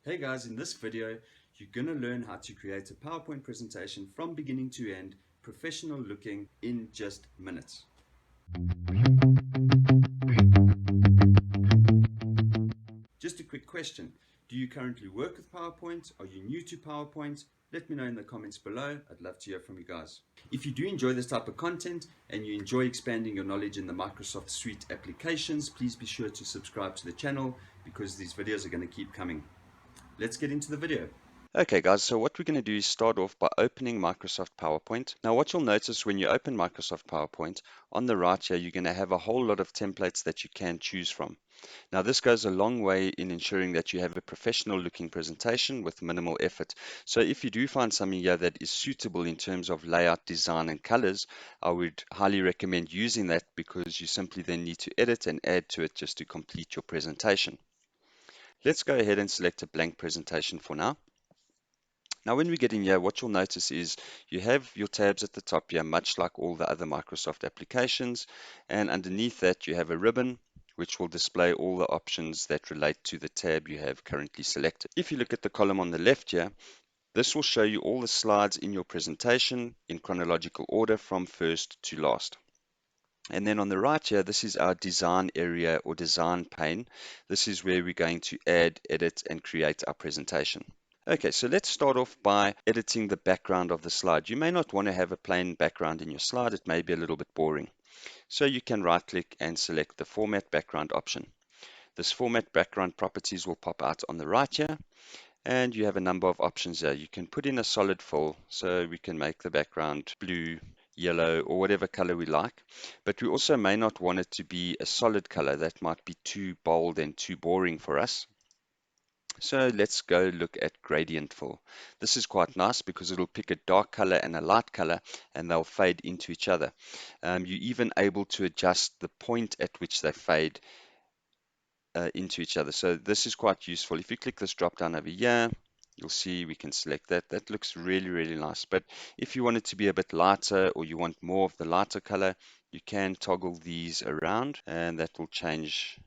Hey guys, in this video, you're going to learn how to create a PowerPoint presentation from beginning to end, professional looking, in just minutes. Just a quick question. Do you currently work with PowerPoint? Are you new to PowerPoint? Let me know in the comments below. I'd love to hear from you guys. If you do enjoy this type of content and you enjoy expanding your knowledge in the Microsoft Suite applications, please be sure to subscribe to the channel because these videos are going to keep coming. Let's get into the video. Okay guys, so what we're going to do is start off by opening Microsoft PowerPoint. Now what you'll notice when you open Microsoft PowerPoint, on the right here you're going to have a whole lot of templates that you can choose from. Now this goes a long way in ensuring that you have a professional looking presentation with minimal effort. So if you do find something here that is suitable in terms of layout, design and colors, I would highly recommend using that because you simply then need to edit and add to it just to complete your presentation. Let's go ahead and select a blank presentation for now. Now, when we get in here, what you'll notice is you have your tabs at the top here, much like all the other Microsoft applications. And underneath that, you have a ribbon, which will display all the options that relate to the tab you have currently selected. If you look at the column on the left here, this will show you all the slides in your presentation in chronological order from first to last. And then on the right here, this is our design area or design pane. This is where we're going to add, edit, and create our presentation. Okay, so let's start off by editing the background of the slide. You may not want to have a plain background in your slide. It may be a little bit boring. So you can right click and select the format background option. This format background properties will pop out on the right here. And you have a number of options here. You can put in a solid fill, so we can make the background blue, yellow, or whatever color we like. But we also may not want it to be a solid color. That might be too bold and too boring for us. So let's go look at gradient fill. This is quite nice because it'll pick a dark color and a light color and they'll fade into each other. You're even able to adjust the point at which they fade into each other. So this is quite useful. If you click this drop down over here, you'll see we can select that. That looks really, really nice. But if you want it to be a bit lighter or you want more of the lighter color, you can toggle these around and that will change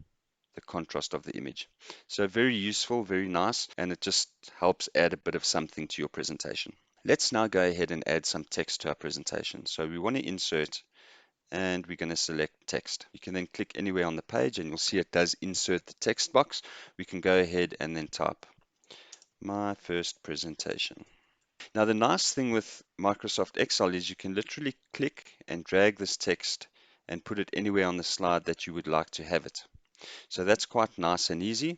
the contrast of the image. So very useful, very nice, and it just helps add a bit of something to your presentation. Let's now go ahead and add some text to our presentation. So we want to insert and we're going to select text. You can then click anywhere on the page and you'll see it does insert the text box. We can go ahead and then type my first presentation. Now the nice thing with Microsoft Excel is you can literally click and drag this text and put it anywhere on the slide that you would like to have it. So that's quite nice and easy.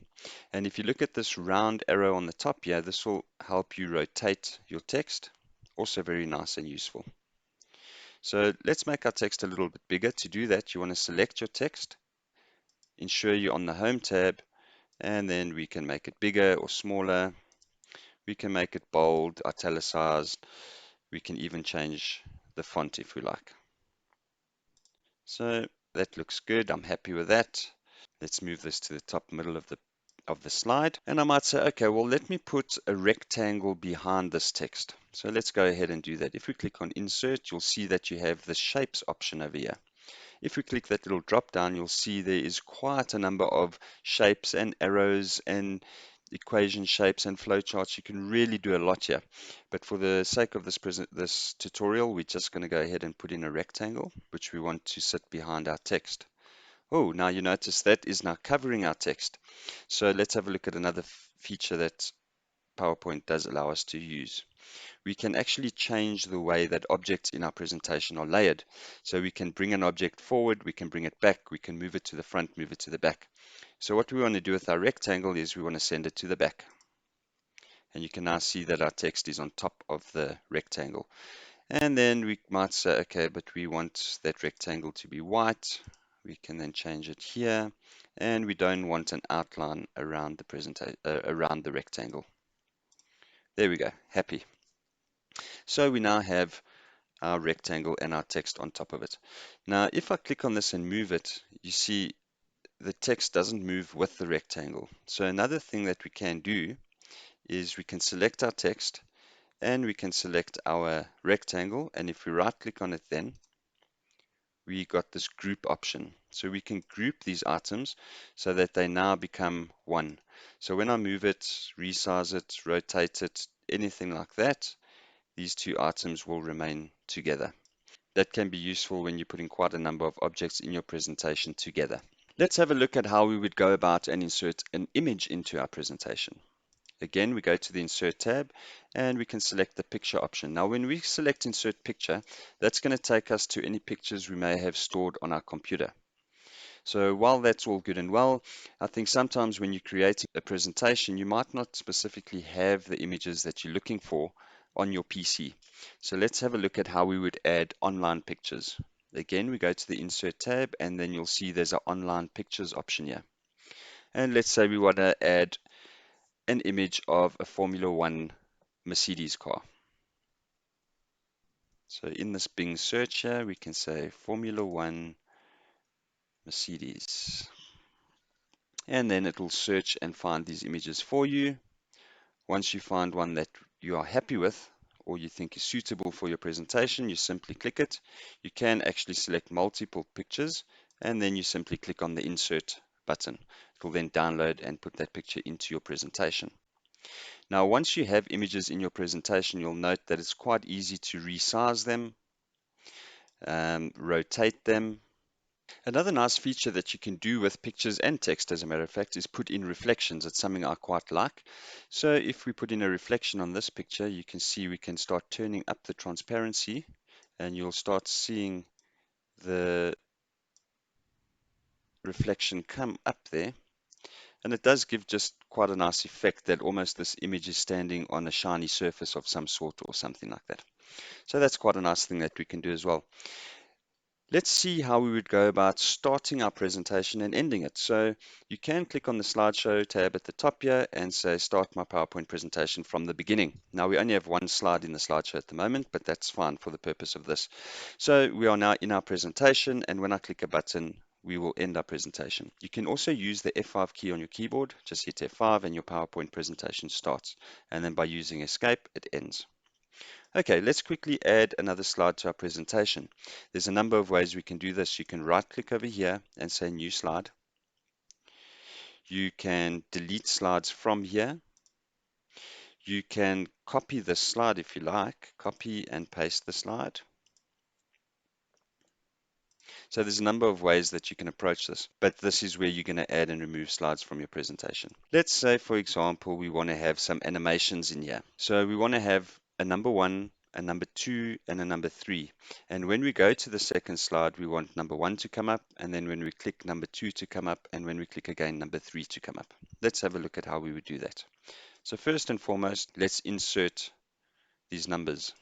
And if you look at this round arrow on the top here, this will help you rotate your text. Also very nice and useful. So let's make our text a little bit bigger. To do that, you want to select your text, ensure you're on the Home tab, and then we can make it bigger or smaller. We can make it bold, italicized. We can even change the font if we like. So that looks good. I'm happy with that. Let's move this to the top middle of the slide. And I might say, okay, well, let me put a rectangle behind this text. So let's go ahead and do that. If we click on Insert, you'll see that you have the Shapes option over here. If we click that little drop down, you'll see there is quite a number of shapes and arrows and equation shapes and flowcharts. You can really do a lot here. But for the sake of this tutorial, we're just going to go ahead and put in a rectangle, which we want to sit behind our text. Oh, now you notice that is now covering our text. So let's have a look at another feature that PowerPoint does allow us to use. We can actually change the way that objects in our presentation are layered. So we can bring an object forward, we can bring it back, we can move it to the front, move it to the back. So what we want to do with our rectangle is we want to send it to the back. And you can now see that our text is on top of the rectangle. And then we might say, okay, but we want that rectangle to be white. We can then change it here, and we don't want an outline around the around the rectangle. There we go, happy. So we now have our rectangle and our text on top of it. Now, if I click on this and move it, you see the text doesn't move with the rectangle. So another thing that we can do is we can select our text and we can select our rectangle, and if we right click on it then, we got this group option. So we can group these items so that they now become one. So when I move it, resize it, rotate it, anything like that, these two items will remain together. That can be useful when you're putting quite a number of objects in your presentation together. Let's have a look at how we would go about and insert an image into our presentation. Again, we go to the Insert tab and we can select the picture option. Now, when we select Insert Picture, that's going to take us to any pictures we may have stored on our computer. So while that's all good and well, I think sometimes when you're creating a presentation, you might not specifically have the images that you're looking for on your PC. So let's have a look at how we would add online pictures. Again, we go to the Insert tab and then you'll see there's an Online Pictures option here. And let's say we want to add an image of a Formula One Mercedes car. So in this Bing search here, we can say Formula One Mercedes. And then it will search and find these images for you. Once you find one that you are happy with or you think is suitable for your presentation, you simply click it. You can actually select multiple pictures and then you simply click on the Insert button. It will then download and put that picture into your presentation. Now, once you have images in your presentation, you'll note that it's quite easy to resize them, rotate them. Another nice feature that you can do with pictures and text, as a matter of fact, is put in reflections. It's something I quite like. So if we put in a reflection on this picture, you can see we can start turning up the transparency and you'll start seeing the reflection come up there. And it does give just quite a nice effect that almost this image is standing on a shiny surface of some sort or something like that. So that's quite a nice thing that we can do as well. Let's see how we would go about starting our presentation and ending it. So you can click on the slideshow tab at the top here and say start my PowerPoint presentation from the beginning. Now we only have one slide in the slideshow at the moment, but that's fine for the purpose of this. So we are now in our presentation, and when I click a button, we will end our presentation. You can also use the F5 key on your keyboard. Just hit F5 and your PowerPoint presentation starts. And then by using escape, it ends. Okay, let's quickly add another slide to our presentation. There's a number of ways we can do this. You can right click over here and say new slide. You can delete slides from here. You can copy the slide if you like, copy and paste the slide. So there's a number of ways that you can approach this, but this is where you're going to add and remove slides from your presentation. Let's say, for example, we want to have some animations in here. So we want to have a number 1, a number 2, and a number 3. And when we go to the second slide, we want number 1 to come up, and then when we click number 2 to come up, and when we click again, number 3 to come up. Let's have a look at how we would do that. So first and foremost, let's insert these numbers.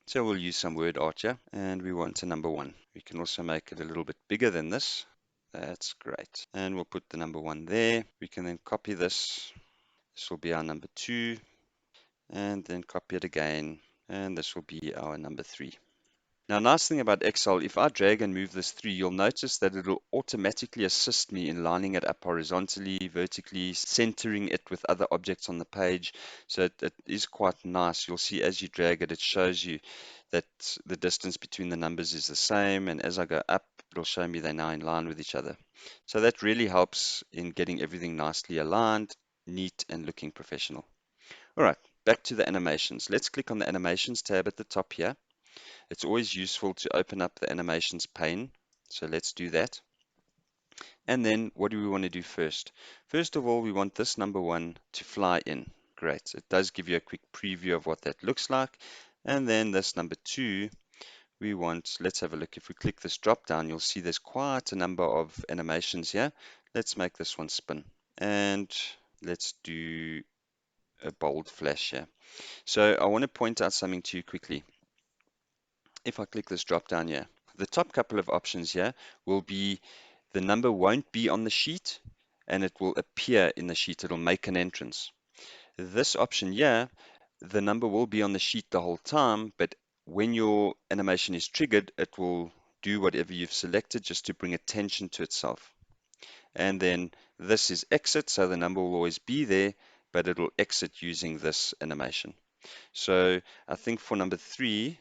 So we'll use some word art here, and we want a number 1. We can also make it a little bit bigger than this. That's great. And we'll put the number 1 there. We can then copy this. This will be our number 2, and then copy it again, and this will be our number 3. Now, nice thing about Excel, if I drag and move this 3, you'll notice that it'll automatically assist me in lining it up horizontally, vertically, centering it with other objects on the page. So it is quite nice. You'll see as you drag it, it shows you that the distance between the numbers is the same. And as I go up, it'll show me they're now in line with each other. So that really helps in getting everything nicely aligned, neat, and looking professional. All right, back to the animations. Let's click on the animations tab at the top here. It's always useful to open up the animations pane. So let's do that. And then what do we want to do first? First of all, we want this number 1 to fly in. Great. It does give you a quick preview of what that looks like. And then this number 2, we want, let's have a look. If we click this drop down, you'll see there's quite a number of animations here. Let's make this one spin. And let's do a bold flash here. So I want to point out something to you quickly. If I click this drop down here, the top couple of options here will be the number won't be on the sheet and it will appear in the sheet. It'll make an entrance. This option here, the number will be on the sheet the whole time, but when your animation is triggered, it will do whatever you've selected just to bring attention to itself. And then this is exit, so the number will always be there, but it'll exit using this animation. So I think for number 3,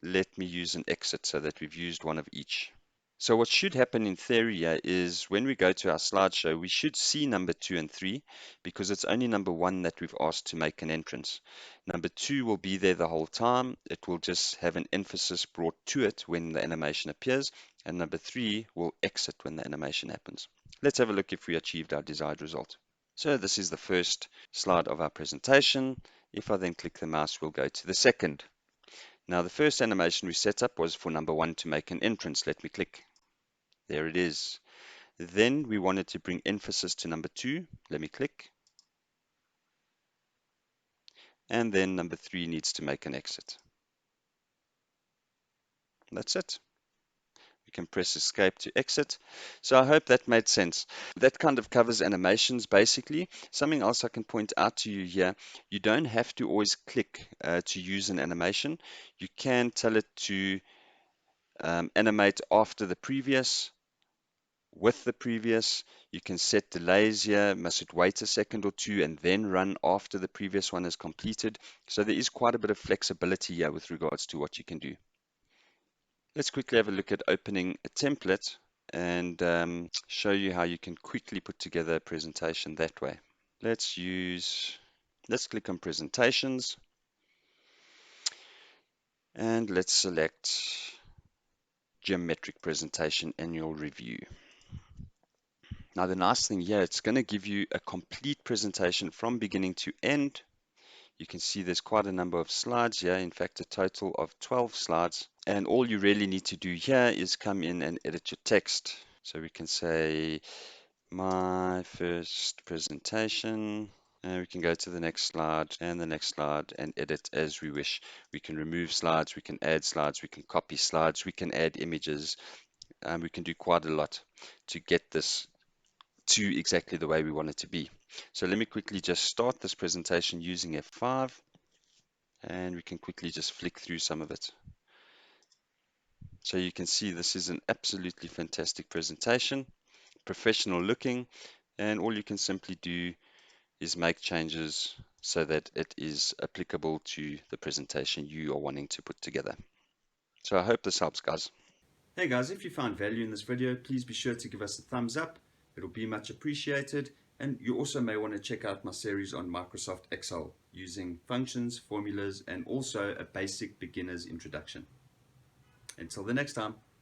let me use an exit so that we've used one of each. So what should happen in theory here is when we go to our slideshow, we should see number 2 and 3 because it's only number 1 that we've asked to make an entrance. Number 2 will be there the whole time. It will just have an emphasis brought to it when the animation appears, and number 3 will exit when the animation happens. Let's have a look if we achieved our desired result. So this is the first slide of our presentation. If I then click the mouse, we'll go to the second. Now the first animation we set up was for number 1 to make an entrance. Let me click. There it is. Then we wanted to bring emphasis to number 2. Let me click. And then number 3 needs to make an exit. That's it. We can press escape to exit. So I hope that made sense. That kind of covers animations basically. Something else I can point out to you here, you don't have to always click to use an animation. You can tell it to animate after the previous, with the previous. You can set delays here. Must it wait a second or two and then run after the previous one is completed? So there is quite a bit of flexibility here with regards to what you can do. Let's quickly have a look at opening a template and show you how you can quickly put together a presentation that way. Let's click on presentations and let's select geometric presentation annual review. Now the nice thing here, it's going to give you a complete presentation from beginning to end. You can see there's quite a number of slides here, in fact a total of 12 slides. And all you really need to do here is come in and edit your text. So we can say my first presentation. And we can go to the next slide and the next slide and edit as we wish. We can remove slides, we can add slides, we can copy slides, we can add images. We can do quite a lot to get this to exactly the way we want it to be. So let me quickly just start this presentation using F5 and we can quickly just flick through some of it. So you can see this is an absolutely fantastic presentation, professional looking, and all you can simply do is make changes so that it is applicable to the presentation you are wanting to put together. So I hope this helps, guys. Hey guys, if you found value in this video, please be sure to give us a thumbs up. It'll be much appreciated. And you also may want to check out my series on Microsoft Excel using functions, formulas, and also a basic beginner's introduction. Until the next time.